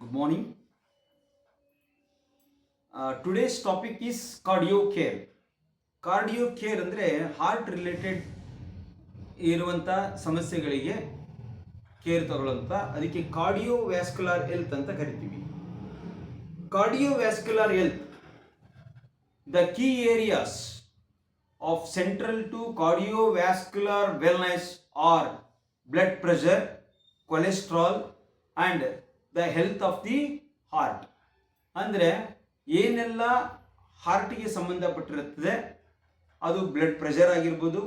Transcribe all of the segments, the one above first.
Good morning. Today's topic is cardio care. Cardio care ಅಂದರೆ heart related ಇರುವಂಥ ಸಮಸ್ಯೆಗಳಿಗೆ care ತಗೊಳ್ಳೋಂಥ ಅದಕ್ಕೆ ಕಾರ್ಡಿಯೋವ್ಯಾಸ್ಕ್ಯುಲರ್ ಹೆಲ್ತ್ ಅಂತ ಕರಿತೀವಿ. Cardiovascular health, the key areas of central to cardiovascular wellness are blood pressure, cholesterol and the health of the heart. ಅಂದರೆ ಏನೆಲ್ಲ ಹಾರ್ಟಿಗೆ ಸಂಬಂಧಪಟ್ಟಿರುತ್ತದೆ, ಅದು ಬ್ಲಡ್ ಪ್ರೆಷರ್ ಆಗಿರ್ಬೋದು,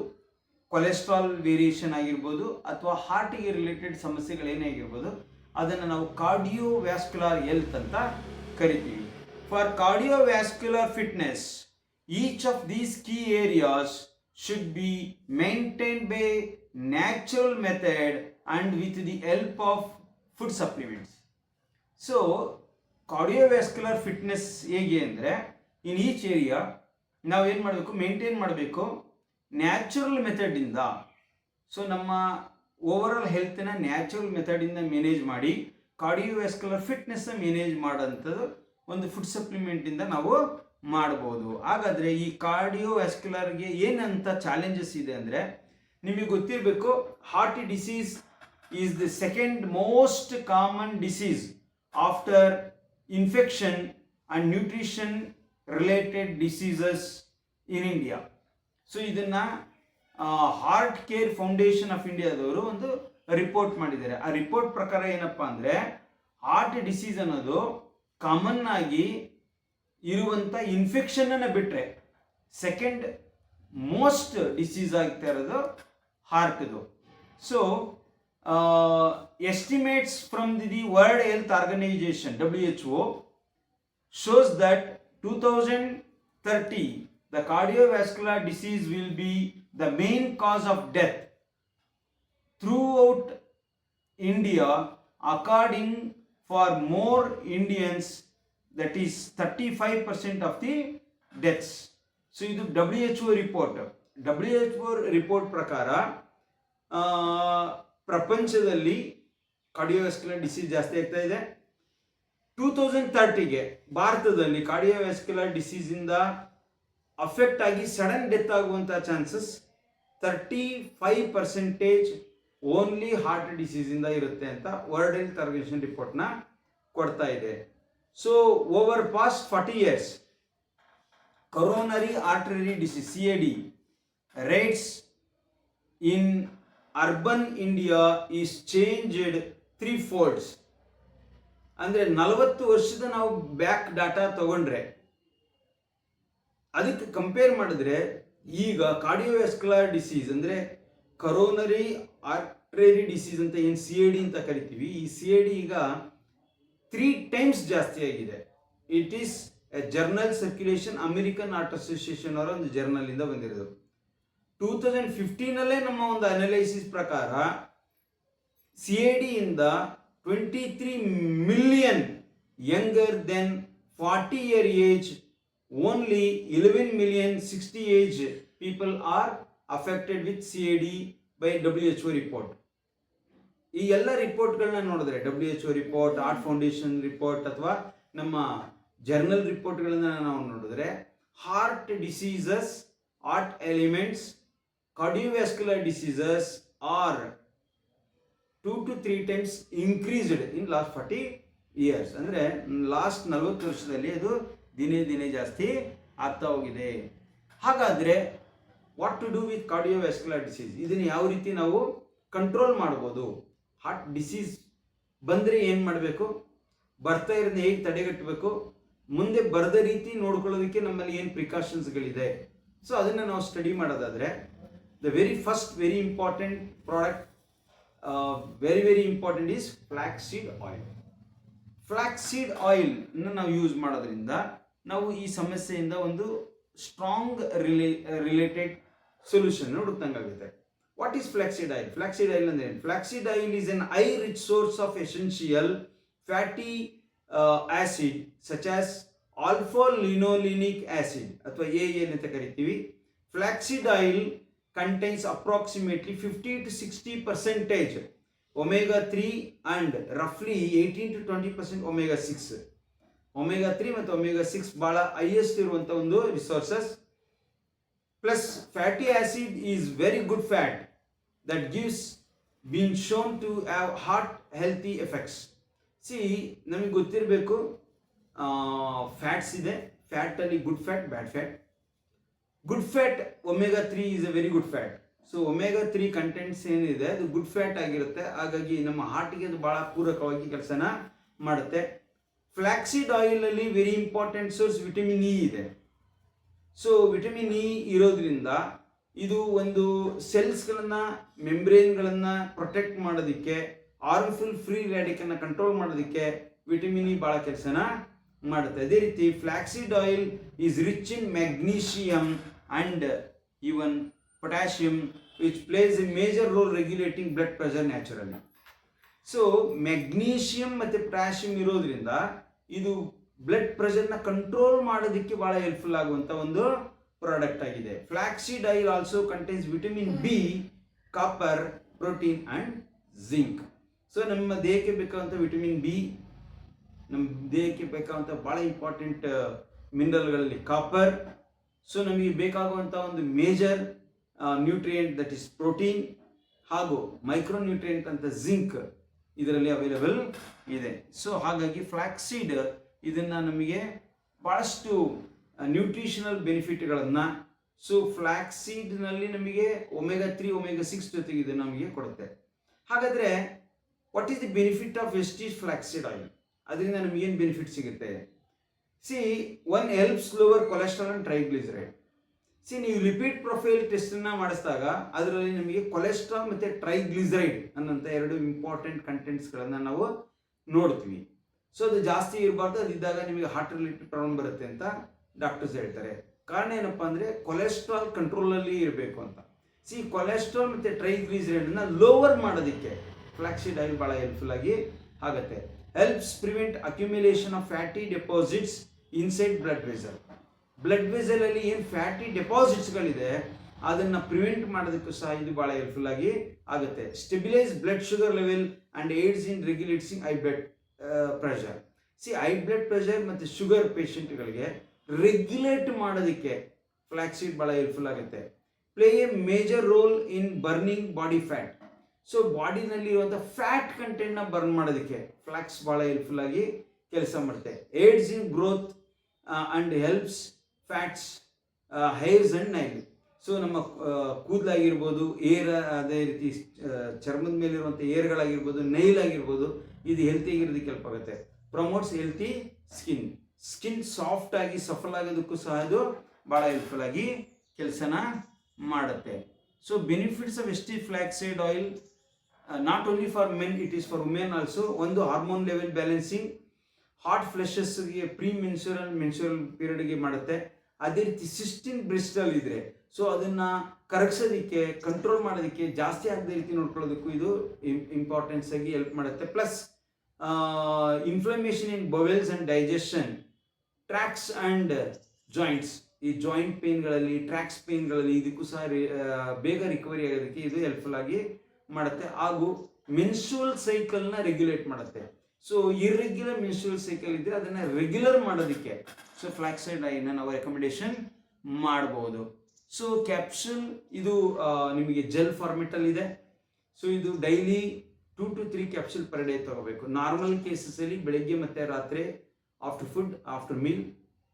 ಕೊಲೆಸ್ಟ್ರಾಲ್ ವೇರಿಯೇಷನ್ ಆಗಿರ್ಬೋದು, ಅಥವಾ ಹಾರ್ಟಿಗೆ ರಿಲೇಟೆಡ್ ಸಮಸ್ಯೆಗಳೇನೇ ಆಗಿರ್ಬೋದು, ಅದನ್ನು ನಾವು ಕಾರ್ಡಿಯೋವ್ಯಾಸ್ಕ್ಯುಲರ್ ಹೆಲ್ತ್ ಅಂತ ಕರಿತೀವಿ. For cardiovascular fitness, each of these key areas should be maintained by natural method and with the help of food supplements. So cardiovascular fitness ಹೇಗೆ ಅಂದರೆ, ಇನ್ ಈಚ್ ಏರಿಯಾ ನಾವೇನು ಮಾಡಬೇಕು, ಮೇಂಟೈನ್ ಮಾಡಬೇಕು ನ್ಯಾಚುರಲ್ ಮೆಥಡಿಂದ. ಸೊ ನಮ್ಮ overall ಹೆಲ್ತನ್ನ natural ಮೆಥಡಿಂದ manage ಮಾಡಿ cardiovascular ಫಿಟ್ನೆಸ್ನ manage ಮಾಡೋಂಥದ್ದು ಒಂದು food ಸಪ್ಲಿಮೆಂಟಿಂದ ನಾವು ಮಾಡ್ಬೋದು. ಹಾಗಾದರೆ ಈ ಕಾರ್ಡಿಯೋವ್ಯಾಸ್ಕ್ಯುಲರ್ಗೆ ಏನಂತ ಚಾಲೆಂಜಸ್ ಇದೆ ಅಂದರೆ, ನಿಮಗೆ ಗೊತ್ತಿರಬೇಕು, heart disease is the second most common disease after infection and nutrition related diseases in India. So ಇದನ್ನು ಹಾರ್ಟ್ ಕೇರ್ ಫೌಂಡೇಶನ್ ಆಫ್ ಇಂಡಿಯಾದವರು ಒಂದು ರಿಪೋರ್ಟ್ ಮಾಡಿದ್ದಾರೆ. ಆ ರಿಪೋರ್ಟ್ ಪ್ರಕಾರ ಏನಪ್ಪ ಅಂದರೆ, ಹಾರ್ಟ್ ಡಿಸೀಸ್ ಅನ್ನೋದು ಕಾಮನ್ ಆಗಿ ಇರುವಂಥ ಇನ್ಫೆಕ್ಷನನ್ನು ಬಿಟ್ಟರೆ ಸೆಕೆಂಡ್ ಮೋಸ್ಟ್ ಡಿಸೀಸ್ ಆಗ್ತಾ ಇರೋದು ಹಾರ್ಟ್ದು. So estimates from the World Health Organization WHO shows that 2030 the cardiovascular disease will be the main cause of death throughout India, according for more Indians, that is 35% of the deaths. So ಇದು WHO report. WHO report ಪ್ರಕಾರ ಪ್ರಪಂಚದಲ್ಲಿ cardiovascular disease ಜಾಸ್ತಿ ಆಗ್ತಾ ಇದೆ. 2030ಗೆ ಭಾರತದಲ್ಲಿ cardiovascular ಡಿಸೀಸಿಂದ affect ಆಗಿ sudden death ಆಗುವಂಥ chances 35% only heart ಡಿಸೀಸಿಂದ ಇರುತ್ತೆ ಅಂತ ವರ್ಲ್ಡ್ ಹೆಲ್ತ್ ಆರ್ಗನೈಸೇಷನ್ ರಿಪೋರ್ಟ್ನ ಕೊಡ್ತಾ ಇದೆ. So over past 40 years, coronary artery disease CAD rates in urban India is changed 3 folds. ಅಂದರೆ 40 ವರ್ಷದ ನಾವು ಬ್ಯಾಕ್ ಡಾಟಾ ತಗೊಂಡ್ರೆ ಅದಕ್ಕೆ ಕಂಪೇರ್ ಮಾಡಿದ್ರೆ ಈಗ ಕಾರ್ಡಿಯೋವ್ಯಾಸ್ಕ್ಯುಲರ್ ಡಿಸೀಸ್ ಅಂದರೆ ಕರೋನರಿ ಆರ್ಟರಿ ಡಿಸೀಸ್ ಅಂತ ಏನು CAD ಅಂತ ಕರಿತೀವಿ, ಈ CAD ಈಗ 3 times ಜಾಸ್ತಿ ಆಗಿದೆ. It is A journal circulation, American heart association ಅವರ ಒಂದು ಜರ್ನಲಿಂದ ಬಂದಿರೋದು. 2015 ನಮ್ಮ ಒಂದು ಅನಲೈಸಿಸ್ ಪ್ರಕಾರ CAD ಇಂದ 23 million younger than 40 year age, only 11 million 60 age people are affected with CAD by WHO report. ಈ ಎಲ್ಲ ರಿಪೋರ್ಟ್ಗಳನ್ನ ನೋಡಿದ್ರೆ WHO report, heart foundation report ಅಥವಾ ನಮ್ಮ ಜರ್ನಲ್ ರಿಪೋರ್ಟ್ಗಳನ್ನ ನಾವು ನೋಡಿದ್ರೆ heart diseases, heart elements, cardiovascular diseases are 2 to 3 times increased in last 40 years. ಅಂದರೆ ಲಾಸ್ಟ್ 40 ವರ್ಷದಲ್ಲಿ ಅದು ದಿನೇ ದಿನೇ ಜಾಸ್ತಿ ಆಗ್ತಾ ಹೋಗಿದೆ. ಹಾಗಾದರೆ what to do with cardiovascular disease, ಇದನ್ನು ಯಾವ ರೀತಿ ನಾವು ಕಂಟ್ರೋಲ್ ಮಾಡ್ಬೋದು? ಹಾರ್ಟ್ ಡಿಸೀಸ್ ಬಂದರೆ ಏನು ಮಾಡಬೇಕು, ಬರ್ತಾ ಇರೋದನ್ನ ಹೇಗೆ ತಡೆಗಟ್ಟಬೇಕು, ಮುಂದೆ ಬರದ ರೀತಿ ನೋಡ್ಕೊಳ್ಳೋದಕ್ಕೆ ನಮ್ಮಲ್ಲಿ ಏನು ಪ್ರಿಕಾಷನ್ಸ್ಗಳಿದೆ, ಸೊ ಅದನ್ನು ನಾವು ಸ್ಟಡಿ ಮಾಡೋದಾದರೆ the very first very important product, very important is flaxseed oil. Flaxseed oil ನಾವು ಯೂಸ್ ಮಾಡೋದ್ರಿಂದ ನಾವು ಈ ಸಮಸ್ಯೆಯಿಂದ ಒಂದು ಸ್ಟ್ರಾಂಗ್ ರಿಲೇಟೆಡ್ ಸೊಲ್ಯೂಷನ್ ಹುಡುಕ್ತಂಗಾಗುತ್ತೆ. What is flaxseed oil? Flaxseed oil ಅಂದ್ರೆ ಏನು? Flaxseed oil is an high rich source of essential fatty acid such as alpha linolenic acid ಅಥವಾ AL ಅಂತ ಕರಿತೀವಿ. Flaxseed oil contains approximately 50 to 60% omega 3 and roughly 18 to 20% omega 6. omega 3 ಮತ್ತು omega 6 ಬಹಳ highest ಇರುವಂತ ಒಂದು resources. Plus fatty acid is very good fat that gives been shown to have heart healthy effects. See ನಮಗೆ ಗೊತ್ತಿರಬೇಕು fats ಇದೆ, fat ಅಲ್ಲಿ good fat, bad fat. Good fat omega 3 is a very good fat. So omega 3 contents ಏನಿದೆ ಅದು good fat ಆಗಿರುತ್ತೆ, ಹಾಗಾಗಿ ನಮ್ಮ ಹಾರ್ಟಿಗೆ ಅದು ಬಹಳ ಪೂರಕವಾಗಿ ಕೆಲಸನ ಮಾಡುತ್ತೆ. ಫ್ಲಾಕ್ಸೀಡ್ ಆಯಿಲ್ ಅಲ್ಲಿ very important source vitamin E ಇದೆ. ಸೊ ವಿಟಮಿನ್ ಇ ಇರೋದ್ರಿಂದ ಇದು ಒಂದು ಸೆಲ್ಸ್ಗಳನ್ನ, ಮೆಂಬ್ರೇನ್ಗಳನ್ನ ಪ್ರೊಟೆಕ್ಟ್ ಮಾಡೋದಕ್ಕೆ, ಹಾರ್ಮ್ಫುಲ್ ಫ್ರೀ ರ್ಯಾಡಿಕಲ್ನ ಕಂಟ್ರೋಲ್ ಮಾಡೋದಕ್ಕೆ ವಿಟಮಿನ್ ಇ ಬಹಳ ಕೆಲಸನ ಮಾಡುತ್ತೆ. ಅದೇ ರೀತಿ flaxseed oil is rich in magnesium and even potassium, which plays a major role regulating blood pressure naturally. So magnesium ಮತ್ತು ಪೊಟ್ಯಾಷಿಯಂ ಇರೋದ್ರಿಂದ ಇದು ಬ್ಲಡ್ ಪ್ರೆಷರ್ನ ಕಂಟ್ರೋಲ್ ಮಾಡೋದಕ್ಕೆ ಬಹಳ ಹೆಲ್ಪ್ಫುಲ್ ಆಗುವಂಥ ಒಂದು ಪ್ರಾಡಕ್ಟ್ ಆಗಿದೆ. Flaxseed oil also contains vitamin B, copper, protein and zinc. So ನಮ್ಮ ದೇಹಕ್ಕೆ ಬೇಕಾದಂಥ ವಿಟಮಿನ್ ಬಿ, ನಮ್ಮ ದೇಹಕ್ಕೆ ಬೇಕಾದಂಥ ಭಾಳ ಇಂಪಾರ್ಟೆಂಟ್ ಮಿನರಲ್ಗಳಲ್ಲಿ ಕಾಪರ್. ಸೊ ನಮಗೆ ಬೇಕಾಗುವಂಥ ಒಂದು major nutrient that is protein, ಹಾಗೂ ಮೈಕ್ರೋ ನ್ಯೂಟ್ರಿಯೆಂಟ್ ಅಂತ ಜಿಂಕ್ ಇದರಲ್ಲಿ ಅವೈಲೇಬಲ್ ಇದೆ. ಸೊ ಹಾಗಾಗಿ ಫ್ಲಾಕ್ಸೀಡ್ ಇದನ್ನು ನಮಗೆ ಭಾಳಷ್ಟು ನ್ಯೂಟ್ರಿಷನಲ್ ಬೆನಿಫಿಟ್ಗಳನ್ನು, ಸೊ ಫ್ಲಾಕ್ಸೀಡ್ನಲ್ಲಿ ನಮಗೆ ಒಮೆಗಾ 3, ಒಮೆಗಾ 6 ಜೊತೆಗೆ ಇದು ನಮಗೆ ಕೊಡುತ್ತೆ. ಹಾಗಾದರೆ what is the benefit of Vestige flaxseed oil? ಅದರಿಂದ ನಮಗೇನು ಬೆನಿಫಿಟ್ ಸಿಗುತ್ತೆ? See one helps lower cholesterol and triglyceride. See ನೀವು ಲಿಪಿಡ್ ಪ್ರೊಫೈಲ್ ಟೆಸ್ಟನ್ನು ಮಾಡಿಸಿದಾಗ ಅದರಲ್ಲಿ ನಮಗೆ ಕೊಲೆಸ್ಟ್ರಾಲ್ ಮತ್ತು ಟ್ರೈಗ್ಲಿಸರೈಡ್ ಅನ್ನೋಂಥ ಎರಡು ಇಂಪಾರ್ಟೆಂಟ್ ಕಂಟೆಂಟ್ಸ್ಗಳನ್ನು ನಾವು ನೋಡ್ತೀವಿ. ಸೊ ಅದು ಜಾಸ್ತಿ ಇರಬಾರ್ದು, ಅದಿದ್ದಾಗ ನಿಮಗೆ ಹಾರ್ಟ್ ರಿಲೇಟೆಡ್ ಪ್ರಾಬ್ಲಮ್ ಬರುತ್ತೆ ಅಂತ ಡಾಕ್ಟರ್ಸ್ ಹೇಳ್ತಾರೆ. ಕಾರಣ ಏನಪ್ಪ ಅಂದರೆ ಕೊಲೆಸ್ಟ್ರಾಲ್ ಕಂಟ್ರೋಲಲ್ಲಿ ಇರಬೇಕು ಅಂತ. ಸಿ ಕೊಲೆಸ್ಟ್ರಾಲ್ ಮತ್ತು ಟ್ರೈಗ್ಲಿಸರೈಡನ್ನು ಲೋವರ್ ಮಾಡೋದಕ್ಕೆ ಫ್ಲಾಕ್ಸೀಡ್ ಆಯಿಲ್ ಭಾಳ ಹೆಲ್ಪ್ಫುಲ್ ಆಗಿ ಆಗುತ್ತೆ. Helps prevent accumulation of fatty deposits inside blood vessel. Blood vessel ಅಲ್ಲಿ ಏನು ಫ್ಯಾಟಿ ಡೆಪಾಸಿಟ್ಸ್ಗಳಿದೆ ಅದನ್ನು ಪ್ರಿವೆಂಟ್ ಮಾಡೋದಕ್ಕೂ ಸಹ ಇದು ಭಾಳ ಹೆಲ್ಪ್ಫುಲ್ ಆಗಿ ಆಗುತ್ತೆ. Stabilise blood sugar level and aids in regulating high blood pressure. See high blood pressure ಮತ್ತು ಶುಗರ್ ಪೇಷಂಟ್ಗಳಿಗೆ ರೆಗ್ಯುಲೇಟ್ ಮಾಡೋದಕ್ಕೆ ಫ್ಲಾಕ್ಸೀಡ್ ಭಾಳ ಹೆಲ್ಪ್ಫುಲ್ ಆಗುತ್ತೆ. Play a major role in burning body fat. So ಬಾಡಿನಲ್ಲಿ ಇರುವಂಥ ಫ್ಯಾಟ್ ಕಂಟೆಂಟ್ನ ಬರ್ನ್ ಮಾಡೋದಕ್ಕೆ ಫ್ಲಾಕ್ಸ್ ಭಾಳ ಹೆಲ್ಪ್ಫುಲ್ ಆಗಿ ಕೆಲಸ ಮಾಡುತ್ತೆ. Aids in growth and helps fats hairs and nail. So ನಮ್ಮ ಕೂದಲಾಗಿರ್ಬೋದು, ಅದೇ ರೀತಿ ಚರ್ಮದ ಮೇಲಿರುವಂಥ ಏರ್ಗಳಾಗಿರ್ಬೋದು, ನೈಲ್ ಆಗಿರ್ಬೋದು, ಇದು ಹೆಲ್ತಿಯಾಗಿರೋದಕ್ಕೆ ಹೆಲ್ಪ್ ಆಗುತ್ತೆ. Promotes healthy skin. Skin soft ಆಗಿ ಸಫಲ್ ಆಗೋದಕ್ಕೂ ಸಹ ಇದು ಭಾಳ ಹೆಲ್ಪ್ಫುಲ್ ಆಗಿ ಕೆಲಸನ ಮಾಡುತ್ತೆ. So benefits of Vestige flaxseed oil not only for men, it is for women also. ಒಂದು ಹಾರ್ಮೋನ್ ಲೆವೆಲ್ ಬ್ಯಾಲೆನ್ಸಿಂಗ್, ಹಾಟ್ ಫ್ಲೆಶಸ್ಗೆ ಪ್ರೀ ಮೆನ್ಸುರಲ್ ಮೆನ್ಸುರಲ್ ಪೀರಿಯಡ್ಗೆ ಮಾಡುತ್ತೆ. ಅದೇ ರೀತಿ ಸಿಸ್ಟಿನ್ ಬ್ರಿಸ್ಟಲ್ ಇದ್ರೆ ಸೊ ಅದನ್ನು ಕರಗಿಸೋದಕ್ಕೆ, ಕಂಟ್ರೋಲ್ ಮಾಡೋದಕ್ಕೆ, ಜಾಸ್ತಿ ಆಗದ ರೀತಿ ನೋಡ್ಕೊಳ್ಳೋದಕ್ಕೂ ಇದು ಇಂಪಾರ್ಟೆನ್ಸ್ ಆಗಿ ಹೆಲ್ಪ್ ಮಾಡುತ್ತೆ. Plus inflammation in bowels and digestion, tracts and joints, ಈ ಜಾಯಿಂಟ್ ಪೇನ್ಗಳಲ್ಲಿ, ಟ್ರ್ಯಾಕ್ಸ್ ಪೇನ್ಗಳಲ್ಲಿ ಇದಕ್ಕೂ ಸಹ ಬೇಗ ರಿಕವರಿ ಆಗೋದಕ್ಕೆ ಇದು ಹೆಲ್ಪ್ಫುಲ್ ಆಗಿ ಮಾಡುತ್ತೆ. ಹಾಗೂ ಮೆನ್ಸ್ಟ್ರುವಲ್ ಸೈಕಲ್ನ ರೆಗ್ಯುಲೇಟ್ ಮಾಡುತ್ತೆ. ಸೊ ಇರ್ರೆಗ್ಯುಲರ್ ಮೆನ್ಸ್ಟ್ರುವಲ್ ಸೈಕಲ್ ಇದ್ದರೆ ಅದನ್ನು ರೆಗ್ಯುಲರ್ ಮಾಡೋದಕ್ಕೆ ಸೊ ಫ್ಲಾಕ್ಸೈಡ್ ಆಯಿಲ್ನ ನಾವು ರೆಕಮೆಂಡೇಶನ್ ಮಾಡ್ಬೋದು. ಸೊ ಕ್ಯಾಪ್ಸೂಲ್ ಇದು ನಿಮಗೆ ಜೆಲ್ ಫಾರ್ಮೆಟಲ್ಲಿ ಇದೆ. ಸೊ ಇದು daily 2 to 3 capsule per day ತಗೋಬೇಕು. ನಾರ್ಮಲ್ ಕೇಸಸಲ್ಲಿ ಬೆಳಗ್ಗೆ ಮತ್ತು ರಾತ್ರಿ ಆಫ್ಟರ್ ಫುಡ್, ಆಫ್ಟರ್ ಮೀಲ್,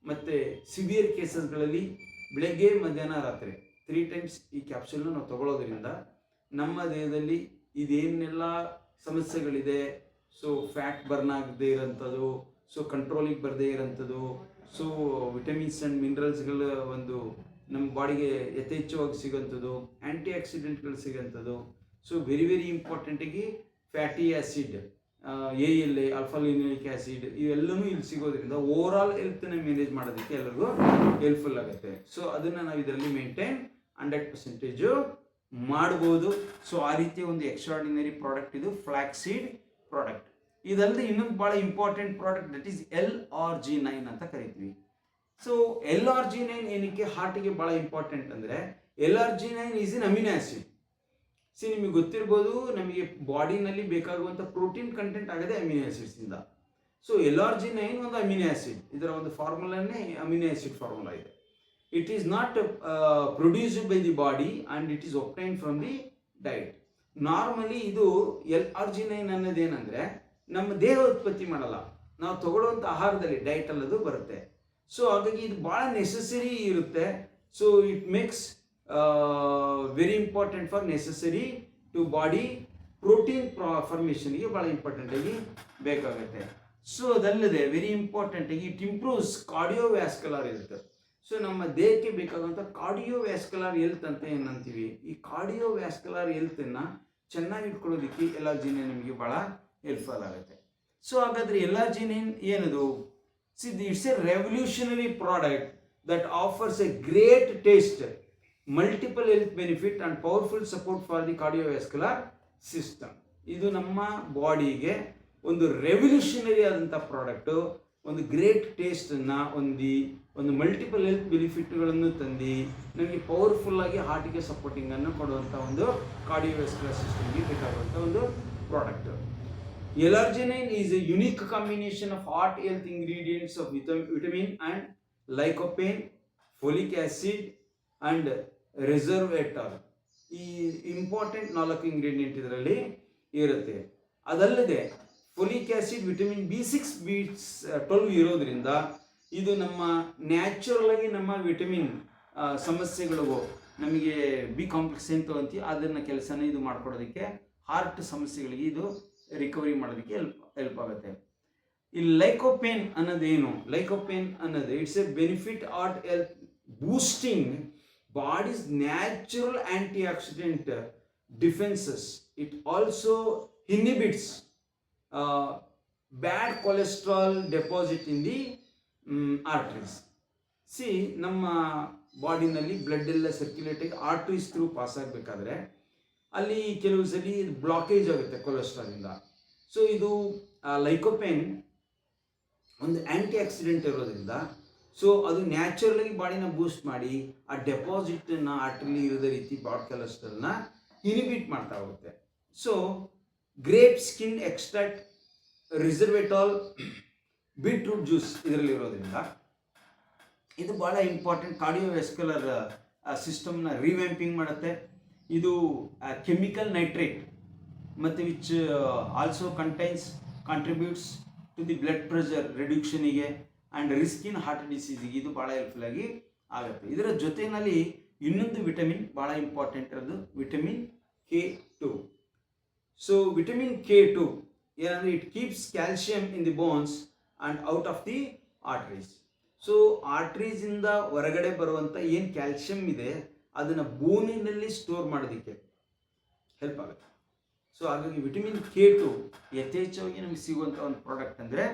ಮತ್ತು ಸಿವಿಯರ್ ಕೇಸಸ್ಗಳಲ್ಲಿ ಬೆಳಗ್ಗೆ, ಮಧ್ಯಾಹ್ನ, ರಾತ್ರಿ 3 times ಈ ಕ್ಯಾಪ್ಸೂಲ್ನ ನಾವು ತಗೊಳ್ಳೋದ್ರಿಂದ ನಮ್ಮ ದೇಹದಲ್ಲಿ ಇದೇನೆಲ್ಲ ಸಮಸ್ಯೆಗಳಿದೆ, ಸೊ ಫ್ಯಾಟ್ ಬರ್ನ್ ಆಗದೆ ಇರೋಂಥದ್ದು, ಸೊ ಕಂಟ್ರೋಲಿಗೆ ಬರದೇ ಇರೋಂಥದ್ದು, ಸೊ ವಿಟಮಿನ್ಸ್ ಆ್ಯಂಡ್ ಮಿನರಲ್ಸ್ಗಳ ಒಂದು ನಮ್ಮ ಬಾಡಿಗೆ ಯಥೇಚ್ಛವಾಗಿ ಸಿಗೋಂಥದ್ದು, ಆ್ಯಂಟಿ ಆಕ್ಸಿಡೆಂಟ್ಗಳು ಸಿಗೋಂಥದ್ದು, ಸೊ ವೆರಿ ವೆರಿ ಇಂಪಾರ್ಟೆಂಟಾಗಿ fatty acid, ALA, alpha linoleic acid, ಇವೆಲ್ಲವೂ ಇಲ್ಲಿ ಸಿಗೋದ್ರಿಂದ ಓವರ್ ಆಲ್ ಹೆಲ್ತನ್ನ ಮ್ಯಾನೇಜ್ ಮಾಡೋದಕ್ಕೆ ಎಲ್ಲರಿಗೂ ಹೆಲ್ಪ್ಫುಲ್ ಆಗುತ್ತೆ. ಸೊ ಅದನ್ನು ನಾವು ಇದರಲ್ಲಿ ಮೇಂಟೈನ್ 100% ಮಾಡ್ಬೋದು. ಸೊ ಆ ರೀತಿಯ ಒಂದು ಎಕ್ಸ್ಟ್ರಾರ್ಡಿನರಿ ಪ್ರಾಡಕ್ಟ್ ಇದು ಫ್ಲಾಕ್ಸೀಡ್ ಪ್ರಾಡಕ್ಟ್. ಇದಲ್ಲದೆ ಇನ್ನೊಂದು ಭಾಳ important product that is LRG9 ಅಂತ ಕರಿತೀವಿ. ಸೊ LRG9 ಏನಕ್ಕೆ ಹಾರ್ಟಿಗೆ ಭಾಳ ಇಂಪಾರ್ಟೆಂಟ್ ಅಂದರೆ LRG9 is in amino acid. ನಿಮಗೆ ಗೊತ್ತಿರ್ಬೋದು, ನಮಗೆ ಬಾಡಿನಲ್ಲಿ ಬೇಕಾಗುವಂಥ ಪ್ರೋಟೀನ್ ಕಂಟೆಂಟ್ ಆಗದೆ ಅಮಿನೋ ಆಸಿಡ್ಸಿಂದ. ಸೊ ಎಲ್-ಆರ್ಜಿನೈನ್ ಒಂದು ಅಮಿನೋ ಆಸಿಡ್, ಇದರ ಒಂದು ಫಾರ್ಮುಲಾನೇ ಅಮಿನೋ ಆಸಿಡ್ ಫಾರ್ಮುಲಾ ಇದೆ. It is not produced by the body and it is obtained from the diet. Normally ಇದು ಎಲ್-ಆರ್ಜಿನೈನ್ ಅನ್ನೋದೇನೆಂದರೆ ನಮ್ಮ ದೇಹ ಉತ್ಪತ್ತಿ ಮಾಡಲ್ಲ, ನಾವು ತಗೊಳ್ಳುವಂಥ ಆಹಾರದಲ್ಲಿ ಡೈಟ್ ಅಲ್ಲದು ಬರುತ್ತೆ. ಸೊ ಹಾಗಾಗಿ ಇದು ಭಾಳ ನೆಸೆಸರಿ ಇರುತ್ತೆ. So it makes very important for necessary to body protein ಫಾರ್ಮೇಷನ್ಗೆ ಭಾಳ ಇಂಪಾರ್ಟೆಂಟಾಗಿ ಬೇಕಾಗುತ್ತೆ. ಸೊ ಅದಲ್ಲದೆ ವೆರಿ ಇಂಪಾರ್ಟೆಂಟಾಗಿ it improves cardiovascular health. So ನಮ್ಮ ದೇಹಕ್ಕೆ ಬೇಕಾಗುವಂಥ ಕಾರ್ಡಿಯೋವ್ಯಾಸ್ಕ್ಯುಲರ್ ಹೆಲ್ತ್ ಅಂತ ಏನಂತೀವಿ, ಈ ಕಾರ್ಡಿಯೋವ್ಯಾಸ್ಕ್ಯುಲರ್ ಹೆಲ್ತನ್ನು ಚೆನ್ನಾಗಿ ಇಟ್ಕೊಳ್ಳೋದಕ್ಕೆ ಎಲ್-ಆರ್ಜಿನೈನ್ ನಿಮಗೆ ಭಾಳ ಹೆಲ್ಪ್ಫುಲ್ ಆಗುತ್ತೆ. ಸೊ ಹಾಗಾದರೆ ಎಲ್-ಆರ್ಜಿನೈನ್ ಏನದು? It's A revolutionary product that offers A great taste, multiple health benefit and powerful support for the cardiovascular system. ಇದು ನಮ್ಮ ಬಾಡಿಗೆ ಒಂದು ರೆವಲ್ಯೂಷನರಿ ಆದಂಥ ಪ್ರಾಡಕ್ಟು, ಒಂದು ಗ್ರೇಟ್ ಟೇಸ್ಟನ್ನು ಹೊಂದಿ, ಒಂದು ಮಲ್ಟಿಪಲ್ ಹೆಲ್ತ್ ಬೆನಿಫಿಟ್ಗಳನ್ನು ತಂದು ನಮಗೆ ಪವರ್ಫುಲ್ಲಾಗಿ ಹಾರ್ಟಿಗೆ ಸಪೋರ್ಟಿಂಗನ್ನು ಕೊಡುವಂಥ ಒಂದು ಕಾರ್ಡಿಯೋವ್ಯಾಸ್ಕ್ಯುಲರ್ ಸಿಸ್ಟಮ್ಗೆ ಬೇಕಾಗುವಂಥ ಒಂದು product. L-arginine is a unique combination of heart health ingredients of vitamin and lycopene, folic acid and resveratrol. ಈ ಇಂಪಾರ್ಟೆಂಟ್ 4 ಇಂಗ್ರೀಡಿಯೆಂಟ್ ಇದರಲ್ಲಿ ಇರುತ್ತೆ. ಅದಲ್ಲದೆ folic acid, vitamin B6, B12 ಇರೋದ್ರಿಂದ ಇದು ನಮ್ಮ ನ್ಯಾಚುರಲ್ ಆಗಿ ನಮ್ಮ ವಿಟಮಿನ್ ಸಮಸ್ಯೆಗಳಿಗೂ, ನಮಗೆ ಬಿ ಕಾಂಪ್ಲೆಕ್ಸ್ ಏನು ತಗೊಂತೀವಿ ಅದನ್ನು ಕೆಲಸನ ಇದು ಮಾಡ್ಕೊಡೋದಕ್ಕೆ, ಹಾರ್ಟ್ ಸಮಸ್ಯೆಗಳಿಗೆ ಇದು ರಿಕವರಿ ಮಾಡೋದಕ್ಕೆ ಹೆಲ್ಪ್ ಆಗುತ್ತೆ. ಈ ಲೈಕೋಪೇನ್ ಅನ್ನೋದೇನು? ಲೈಕೋಪೇನ್ ಅನ್ನೋದು it's a benefit heart health boosting body's natural anti oxidant defences. It also inhibits bad cholesterol deposit in the arteries. ನಮ್ಮ ಬಾಡಿನಲ್ಲಿ ಬ್ಲಡ್ ಎಲ್ಲ ಸರ್ಕ್ಯುಲೇಟ್ ಆಗಿ ಆರ್ಟ್ರೀಸ್ ಥ್ರೂ ಪಾಸ್ ಆಗಬೇಕಾದ್ರೆ ಅಲ್ಲಿ ಕೆಲವು ಸಲ ಬ್ಲಾಕೇಜ್ ಆಗುತ್ತೆ ಕೊಲೆಸ್ಟ್ರಾಲಿಂದ. ಸೊ ಇದು ಲೈಕೋಪೇನ್ ಒಂದು ಆ್ಯಂಟಿ ಆಕ್ಸಿಡೆಂಟ್ ಇರೋದ್ರಿಂದ ಸೊ ಅದು ನ್ಯಾಚುರಲಾಗಿ ಬಾಡಿನ ಬೂಸ್ಟ್ ಮಾಡಿ ಆ ಡೆಪಾಸಿಟನ್ನು ಆರ್ಟ್ರಲ್ಲಿ ಇರೋದ ರೀತಿ ಬಾಡ್ ಕೊಲೆಸ್ಟ್ರಾಲ್ನ ಇನಿಬಿಟ್ ಮಾಡ್ತಾ ಹೋಗುತ್ತೆ. So grape skin extract, resveratrol, beetroot juice ಇದರಲ್ಲಿರೋದ್ರಿಂದ ಇದು ಭಾಳ ಇಂಪಾರ್ಟೆಂಟ್ ಕಾರ್ಡಿಯೋವ್ಯಾಸ್ಕ್ಯುಲರ್ ಸಿಸ್ಟಮ್ನ ರಿವ್ಯಾಂಪಿಂಗ್ ಮಾಡುತ್ತೆ. ಇದು ಕೆಮಿಕಲ್ ನೈಟ್ರೇಟ್ ಮತ್ತು which also contributes to the blood pressure ರಿಡ್ಯೂಕ್ಷನಿಗೆ ಆ್ಯಂಡ್ ರಿಸ್ಕ್ ಇನ್ ಹಾರ್ಟ್ ಡಿಸೀಸಿಗೆ ಇದು ಭಾಳ ಹೆಲ್ಪ್ಫುಲ್ಲಾಗಿ ಆಗುತ್ತೆ. ಇದರ ಜೊತೆಯಲ್ಲಿ ಇನ್ನೊಂದು ವಿಟಮಿನ್ ಭಾಳ ಇಂಪಾರ್ಟೆಂಟ್ ಇರೋದು vitamin K2. So vitamin K2 ಏನಂದರೆ it keeps calcium in the bones and out of the arteries. So ಆರ್ಟ್ರೀಸಿಂದ ಹೊರಗಡೆ ಬರುವಂಥ ಏನು ಕ್ಯಾಲ್ಶಿಯಮ್ ಇದೆ ಅದನ್ನು ಬೋನಿನಲ್ಲಿ ಸ್ಟೋರ್ ಮಾಡೋದಕ್ಕೆ ಹೆಲ್ಪ್ ಆಗುತ್ತೆ. ಸೊ ಹಾಗಾಗಿ ವಿಟಮಿನ್ K2 ಯಥೇಚ್ಛವಾಗಿ ನಮಗೆ ಸಿಗುವಂಥ ಒಂದು ಪ್ರಾಡಕ್ಟ್ ಅಂದರೆ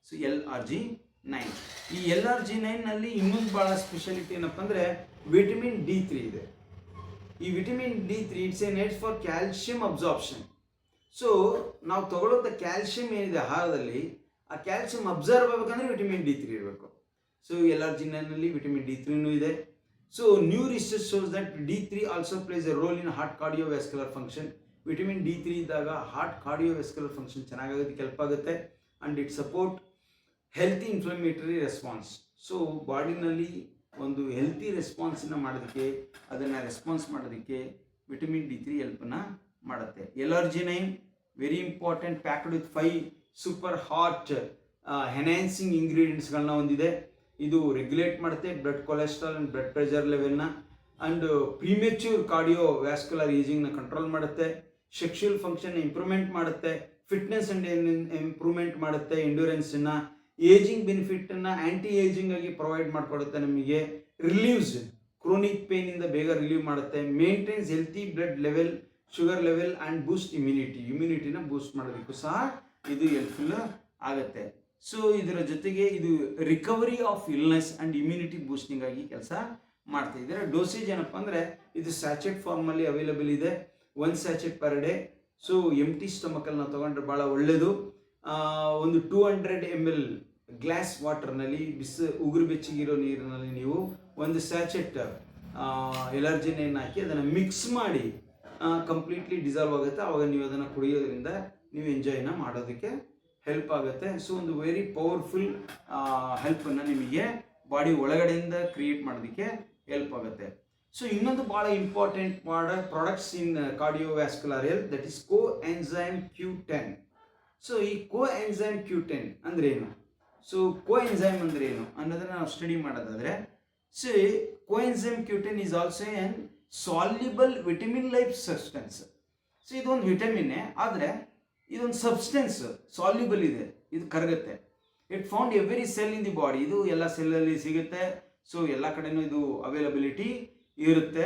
ಸೊ L-arginine. ಈ L-arginine ಇನ್ನೊಂದು ಭಾಳ ಸ್ಪೆಷಾಲಿಟಿ ಏನಪ್ಪ ಅಂದರೆ ವಿಟಮಿನ್ D3 ಇದೆ. ಈ vitamin D3 it's A net for calcium absorption. So ನಾವು ತಗೊಳ್ಳೋಂಥ ಕ್ಯಾಲ್ಶಿಯಂ ಏನಿದೆ ಆಹಾರದಲ್ಲಿ, ಆ ಕ್ಯಾಲ್ಶಿಯಂ ಅಬ್ಸರ್ವ್ ಆಗಬೇಕಂದ್ರೆ ವಿಟಮಿನ್ D3 ಇರಬೇಕು. ಸೊ L-arginine ವಿಟಮಿನ್ D3 ಇದೆ. So new research shows that D3 also plays a role in heart cardiovascular function. Vitamin D3 ಇದ್ದಾಗ heart cardiovascular function ಚೆನ್ನಾಗೋದಕ್ಕೆ help ಆಗುತ್ತೆ and it support healthy inflammatory response. So ಬಾಡಿನಲ್ಲಿ ಒಂದು healthy ರೆಸ್ಪಾನ್ಸನ್ನು ಮಾಡೋದಕ್ಕೆ, ಅದನ್ನು response ಮಾಡೋದಕ್ಕೆ vitamin D3 ಹೆಲ್ಪನ್ನು ಮಾಡುತ್ತೆ. L-arginine very important, packed with 5 super heart enhancing ಇಂಗ್ರೀಡಿಯೆಂಟ್ಸ್ಗಳನ್ನ ಹೊಂದಿದೆ. ಇದು ರೆಗ್ಯುಲೇಟ್ ಮಾಡುತ್ತೆ blood cholesterol and blood pressure ಲೆವೆಲ್ನ, ಆ್ಯಂಡ್ ಪ್ರಿಮೆಚ್ಯೂರ್ ಕಾರ್ಡಿಯೋವ್ಯಾಸ್ಕ್ಯುಲರ್ ಏಜಿಂಗ್ನ ಕಂಟ್ರೋಲ್ ಮಾಡುತ್ತೆ, ಸೆಕ್ಷುವಲ್ ಫಂಕ್ಷನ್ ಇಂಪ್ರೂವ್ಮೆಂಟ್ ಮಾಡುತ್ತೆ, ಫಿಟ್ನೆಸ್ ಆ್ಯಂಡ್ ಇಂಪ್ರೂವ್ಮೆಂಟ್ ಮಾಡುತ್ತೆ, ಎಂಡ್ಯೂರೆನ್ಸನ್ನು, ಏಜಿಂಗ್ ಬೆನಿಫಿಟನ್ನು ಆ್ಯಂಟಿ ಏಜಿಂಗ್ ಆಗಿ ಪ್ರೊವೈಡ್ ಮಾಡಿಕೊಡುತ್ತೆ ನಮಗೆ, ರಿಲೀವ್ಸ್ ಕ್ರೋನಿಕ್ ಪೇನಿಂದ ಬೇಗ ರಿಲೀವ್ ಮಾಡುತ್ತೆ, maintains healthy blood level, sugar level and boost ಇಮ್ಯುನಿಟಿನ ಬೂಸ್ಟ್ ಮಾಡೋದಕ್ಕೂ ಸಹ ಇದು ಹೆಲ್ಪ್ಫುಲ್ ಆಗುತ್ತೆ. ಸೊ ಇದರ ಜೊತೆಗೆ ಇದು recovery of illness and immunity boosting ಆಗಿ ಕೆಲಸ ಮಾಡ್ತಾ ಇದರ ಡೋಸೇಜ್ ಏನಪ್ಪ ಅಂದರೆ ಇದು ಸ್ಯಾಚೆಟ್ ಫಾರ್ಮಲ್ಲಿ ಅವೈಲೇಬಲ್ ಇದೆ, 1 ಸ್ಯಾಚೆಟ್ ಪರ್ ಡೇ. ಸೊ ಎಂಟಿ ಸ್ಟಮಕಲ್ಲಿ ನಾವು ತೊಗೊಂಡ್ರೆ ಭಾಳ ಒಳ್ಳೆಯದು. ಒಂದು 200 ml ಗ್ಲಾಸ್ ವಾಟರ್ನಲ್ಲಿ ಉಗುರು ಬೆಚ್ಚಗಿರೋ ನೀರಿನಲ್ಲಿ ನೀವು 1 ಸ್ಯಾಚೆಟ್ L-arginine ಹಾಕಿ ಅದನ್ನು ಮಿಕ್ಸ್ ಮಾಡಿ ಕಂಪ್ಲೀಟ್ಲಿ ಡಿಸಾಲ್ವ್ ಆಗುತ್ತೆ. ಆವಾಗ ನೀವು ಅದನ್ನು ಕುಡಿಯೋದ್ರಿಂದ ನೀವು ಎಂಜಾಯ್ನ ಮಾಡೋದಕ್ಕೆ ಹೆಲ್ಪ್ ಆಗುತ್ತೆ. ಸೊ ಒಂದು ವೆರಿ ಪವರ್ಫುಲ್ ಹೆಲ್ಪನ್ನು ನಿಮಗೆ ಬಾಡಿ ಒಳಗಡೆಯಿಂದ ಕ್ರಿಯೇಟ್ ಮಾಡೋದಕ್ಕೆ ಹೆಲ್ಪ್ ಆಗುತ್ತೆ. ಸೊ ಇನ್ನೊಂದು ಭಾಳ important products in cardiovascular health, that is coenzyme Q10. So ಈ ಕೋಎನ್ಜೈಮ್ Q10 ಅಂದ್ರೆ ಏನು, ಸೊ ಕೋಎನ್ಜೈಮ್ ಅಂದ್ರೆ ಏನು ಅನ್ನೋದನ್ನ ನಾವು ಸ್ಟಡಿ ಮಾಡೋದಾದ್ರೆ, so coenzyme Q10 is also an soluble vitamin life substance. So ಇದೊಂದು ವಿಟಮಿನ್ನೇ, ಆದರೆ ಇದೊಂದು ಸಬ್ಸ್ಟೆನ್ಸ್ ಸಾಲ್ಯುಬಲ್ ಇದೆ, ಇದು ಕರಗುತ್ತೆ. It found every cell in the body, ಇದು ಎಲ್ಲ ಸೆಲ್ಲಲ್ಲಿ ಸಿಗುತ್ತೆ. ಸೊ ಎಲ್ಲ ಕಡೆನೂ ಇದು ಅವೈಲಬಿಲಿಟಿ ಇರುತ್ತೆ.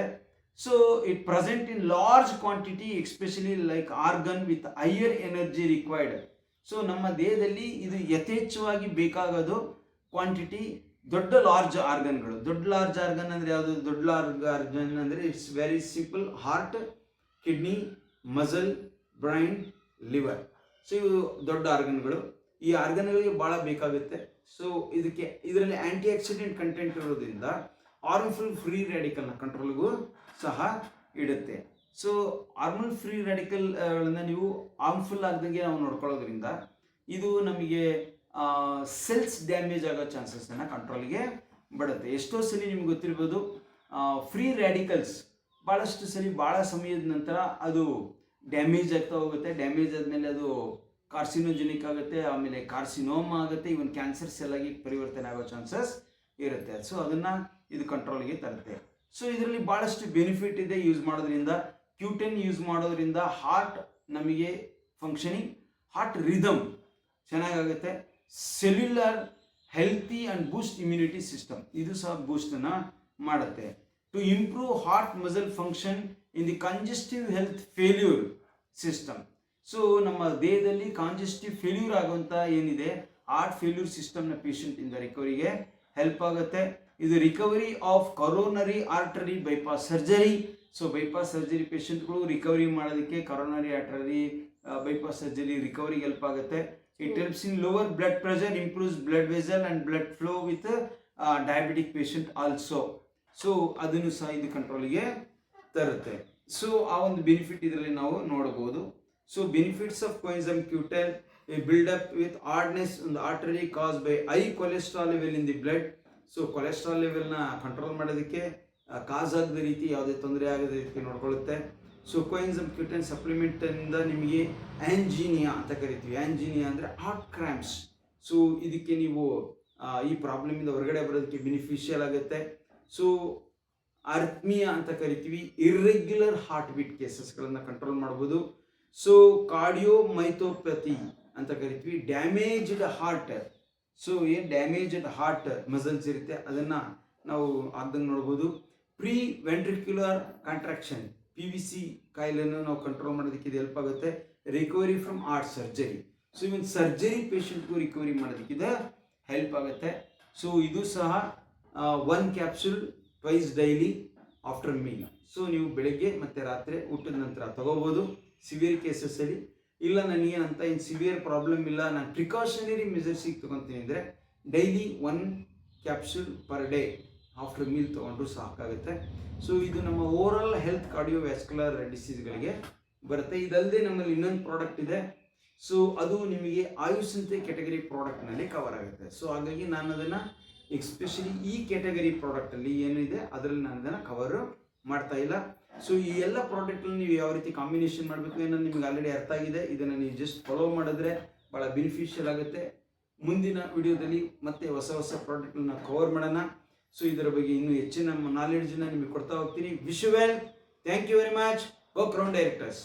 So it present in large quantity, especially like organ with higher energy required. So ನಮ್ಮ ದೇಹದಲ್ಲಿ ಇದು ಯಥೇಚ್ಛವಾಗಿ ಬೇಕಾಗೋದು ಕ್ವಾಂಟಿಟಿ ದೊಡ್ಡ ಲಾರ್ಜ್ ಆರ್ಗನ್ಗಳು. ದೊಡ್ಡ ಲಾರ್ಜ್ ಆರ್ಗನ್ ಅಂದರೆ ಯಾವುದು? ದೊಡ್ಡ ಲಾರ್ಜ್ ಆರ್ಗನ್ ಅಂದರೆ it's very simple: heart, kidney, muscle, brain, liver. So ಇವು ದೊಡ್ಡ ಆರ್ಗನ್ಗಳು. ಈ ಆರ್ಗನ್ಗಳಿಗೆ ಭಾಳ ಬೇಕಾಗುತ್ತೆ. ಸೊ ಇದರಲ್ಲಿ ಆಂಟಿ ಆಕ್ಸಿಡೆಂಟ್ ಕಂಟೆಂಟ್ ಇರೋದ್ರಿಂದ ಹಾರ್ಮ್ಫುಲ್ ಫ್ರೀ ರ್ಯಾಡಿಕಲ್ನ ಕಂಟ್ರೋಲ್ಗೂ ಸಹ ಇಡುತ್ತೆ. ಸೊ ಹಾರ್ಮೋನ್ ಫ್ರೀ ರ್ಯಾಡಿಕಲ್ಗಳನ್ನ ನೀವು ಹಾರ್ಮ್ಫುಲ್ ಆಗದಂಗೆ ನಾವು ನೋಡ್ಕೊಳ್ಳೋದ್ರಿಂದ ಇದು ನಮಗೆ ಸೆಲ್ಸ್ ಡ್ಯಾಮೇಜ್ ಆಗೋ ಚಾನ್ಸಸ್ಸನ್ನು ಕಂಟ್ರೋಲ್ಗೆ ಬಿಡುತ್ತೆ. ಎಷ್ಟೋ ಸಲ ನಿಮ್ಗೆ ಗೊತ್ತಿರ್ಬೋದು, ಫ್ರೀ ರ್ಯಾಡಿಕಲ್ಸ್ ಭಾಳಷ್ಟು ಸಲ ಭಾಳ ಸಮಯದ ನಂತರ ಅದು ಡ್ಯಾಮೇಜ್ ಆಗ್ತಾ ಹೋಗುತ್ತೆ. ಡ್ಯಾಮೇಜ್ ಆದಮೇಲೆ ಅದು ಕಾರ್ಸಿನೋಜೆನಿಕ್ ಆಗುತ್ತೆ, ಆಮೇಲೆ ಕಾರ್ಸಿನೋಮ್ ಆಗುತ್ತೆ, ಇವನ್ ಕ್ಯಾನ್ಸರ್ ಸೆಲ್ ಆಗಿ ಪರಿವರ್ತನೆ ಆಗೋ ಚಾನ್ಸಸ್ ಇರುತ್ತೆ. ಸೊ ಅದನ್ನು ಇದು ಕಂಟ್ರೋಲ್ಗೆ ತರುತ್ತೆ. ಸೊ ಇದರಲ್ಲಿ ಭಾಳಷ್ಟು ಬೆನಿಫಿಟ್ ಇದೆ ಯೂಸ್ ಮಾಡೋದ್ರಿಂದ. Q10 ಯೂಸ್ ಮಾಡೋದ್ರಿಂದ ಹಾರ್ಟ್ ನಮಗೆ ಫಂಕ್ಷನಿಂಗ್, ಹಾರ್ಟ್ ರಿದಮ್ ಚೆನ್ನಾಗಾಗುತ್ತೆ. Cellular healthy and boost immunity system, ಇದು ಸಹ ಬೂಸ್ಟನ್ನು ಮಾಡುತ್ತೆ. To improve heart muscle function in the congestive health failure system. So ನಮ್ಮ ದೇಹದಲ್ಲಿ ಕಾಂಜೆಸ್ಟಿವ್ ಫೇಲ್ಯೂರ್ ಆಗುವಂಥ ಏನಿದೆ, ಹಾರ್ಟ್ ಫೇಲ್ಯೂರ್ ಸಿಸ್ಟಮ್ನ ಪೇಷಂಟಿಂದ ರಿಕವರಿಗೆ ಹೆಲ್ಪ್ ಆಗುತ್ತೆ. ಇದು recovery of coronary artery bypass surgery. So bypass surgery ಪೇಷಂಟ್ಗಳು ರಿಕವರಿ ಮಾಡೋದಕ್ಕೆ ಕರೋನರಿ ಆರ್ಟರಿ ಬೈಪಾಸ್ ಸರ್ಜರಿ ರಿಕವರಿಗೆ ಹೆಲ್ಪ್ ಆಗುತ್ತೆ. It helps in lower blood pressure, improves blood vessel and blood flow with diabetic patient also. So ಅದನ್ನು ಸಹ ಇದು ಕಂಟ್ರೋಲಿಗೆ ತರುತ್ತೆ. So ಆ ಒಂದು benefit ಇದರಲ್ಲಿ ನಾವು ನೋಡಬಹುದು. So benefits of coenzyme Q10: a build up with hardness in the artery caused by high cholesterol level in the blood. So cholesterol level na control ಮಾಡೋದಕ್ಕೆ ಕಾಸ್ ಆಗದ ರೀತಿ ಯಾವುದೇ ತೊಂದರೆ ಆಗದ ರೀತಿ ನೋಡ್ಕೊಳ್ಳುತ್ತೆ. ಸೊ coenzyme Q10 ಸಪ್ಲಿಮೆಂಟ್ ಇಂದ ನಿಮಗೆ ಆಂಜಿನಿಯಾ ಅಂತ ಕರಿತೀವಿ. ಆಂಜಿನಿಯಾ ಅಂದರೆ ಹಾರ್ಟ್ ಕ್ರ್ಯಾಂಪ್ಸ್. ಸೊ ಇದಕ್ಕೆ ನೀವು ಈ ಪ್ರಾಬ್ಲಮ್ ಇಂದ ಹೊರಗಡೆ ಬರೋದಕ್ಕೆ ಬೆನಿಫಿಷಿಯಲ್ ಆಗುತ್ತೆ. ಸೊ ಅರ್ಥ್ಮಿಯಾ ಅಂತ ಕರಿತೀವಿ, ಇರ್ರೆಗ್ಯುಲರ್ ಹಾರ್ಟ್ ಬೀಟ್ ಕೇಸಸ್ಗಳನ್ನು ಕಂಟ್ರೋಲ್ ಮಾಡ್ಬೋದು. ಸೊ ಕಾರ್ಡಿಯೋಮೈಥೋಪತಿ ಅಂತ ಕರಿತೀವಿ, ಡ್ಯಾಮೇಜ್ಡ್ ಹಾರ್ಟ್. ಸೊ ಏನು ಡ್ಯಾಮೇಜ್ಡ್ ಹಾರ್ಟ್ ಮಸಲ್ಸ್ ಇರುತ್ತೆ ಅದನ್ನು ನಾವು ಆಗ್ದಂಗೆ ನೋಡ್ಬೋದು. ಪ್ರೀ ವೆಂಟ್ರಿಕ್ಯುಲರ್ ಕಾಂಟ್ರಾಕ್ಷನ್, PVC ಕಾಯಿಲೆಯನ್ನು ನಾವು ಕಂಟ್ರೋಲ್ ಮಾಡೋದಕ್ಕೆ ಇದು ಹೆಲ್ಪ್ ಆಗುತ್ತೆ. Recovery from heart surgery. So even surgery ಪೇಷಂಟ್ಗೂ ರಿಕವರಿ ಮಾಡೋದಕ್ಕೆ ಇದು ಹೆಲ್ಪ್ ಆಗುತ್ತೆ. ಸೊ ಇದು ಸಹ 1 capsule twice daily after meal. So ನೀವು ಬೆಳಗ್ಗೆ ಮತ್ತು ರಾತ್ರಿ ಊಟದ ನಂತರ ತಗೋಬೋದು. ಸಿವಿಯರ್ ಕೇಸಸ್ಸಲ್ಲಿ ಇಲ್ಲ ನನಗೇನಂತ ಇನ್ನು ಸಿವಿಯರ್ ಪ್ರಾಬ್ಲಮ್ ಇಲ್ಲ, ನಾನು ಪ್ರಿಕಾಷನರಿ ಮೆಜರ್ಸಿಗೆ ತೊಗೊತೀನಿ ಅಂದರೆ daily 1 capsule per day after meal ತೊಗೊಂಡ್ರು ಸಾಕಾಗುತ್ತೆ. ಸೊ ಇದು ನಮ್ಮ ಓವರಾಲ್ ಹೆಲ್ತ್ ಕಾರ್ಡಿಯೋವ್ಯಾಸ್ಕ್ಯುಲರ್ ಡಿಸೀಸ್ಗಳಿಗೆ ಬರುತ್ತೆ. ಇದಲ್ಲದೆ ನಮ್ಮಲ್ಲಿ ಇನ್ನೊಂದು ಪ್ರಾಡಕ್ಟ್ ಇದೆ. ಸೊ ಅದು ನಿಮಗೆ ಆಯುಷಂತೆ ಕ್ಯಾಟಗರಿ ಪ್ರಾಡಕ್ಟ್ನಲ್ಲಿ ಕವರ್ ಆಗುತ್ತೆ. ಸೊ ಹಾಗಾಗಿ ನಾನು ಅದನ್ನು ಎಸ್ಪೆಷಲಿ ಈ ಕ್ಯಾಟಗರಿ ಪ್ರಾಡಕ್ಟಲ್ಲಿ ಏನಿದೆ ಅದರಲ್ಲಿ ನಾನು ಅದನ್ನು ಕವರು ಮಾಡ್ತಾ ಇಲ್ಲ. ಸೊ ಈ ಎಲ್ಲ ಪ್ರಾಡಕ್ಟ್ನ ನೀವು ಯಾವ ರೀತಿ ಕಾಂಬಿನೇಷನ್ ಮಾಡಬೇಕು ಏನೋ ನಿಮಗೆ ಆಲ್ರೆಡಿ ಅರ್ಥ ಆಗಿದೆ. ಇದನ್ನು ನೀವು ಜಸ್ಟ್ ಫಾಲೋ ಮಾಡಿದ್ರೆ ಭಾಳ ಬೆನಿಫಿಷಿಯಲ್ ಆಗುತ್ತೆ. ಮುಂದಿನ ವಿಡಿಯೋದಲ್ಲಿ ಮತ್ತೆ ಹೊಸ ಪ್ರಾಡಕ್ಟ್ನ ಕವರ್ ಮಾಡೋಣ. ಸೊ ಇದರ ಬಗ್ಗೆ ಇನ್ನೂ ಹೆಚ್ಚಿನ ನಾಲೆಡ್ಜನ್ನು ನಿಮಗೆ ಕೊಡ್ತಾ ಹೋಗ್ತೀನಿ. Wish you well. Thank you very much. Go crown directors.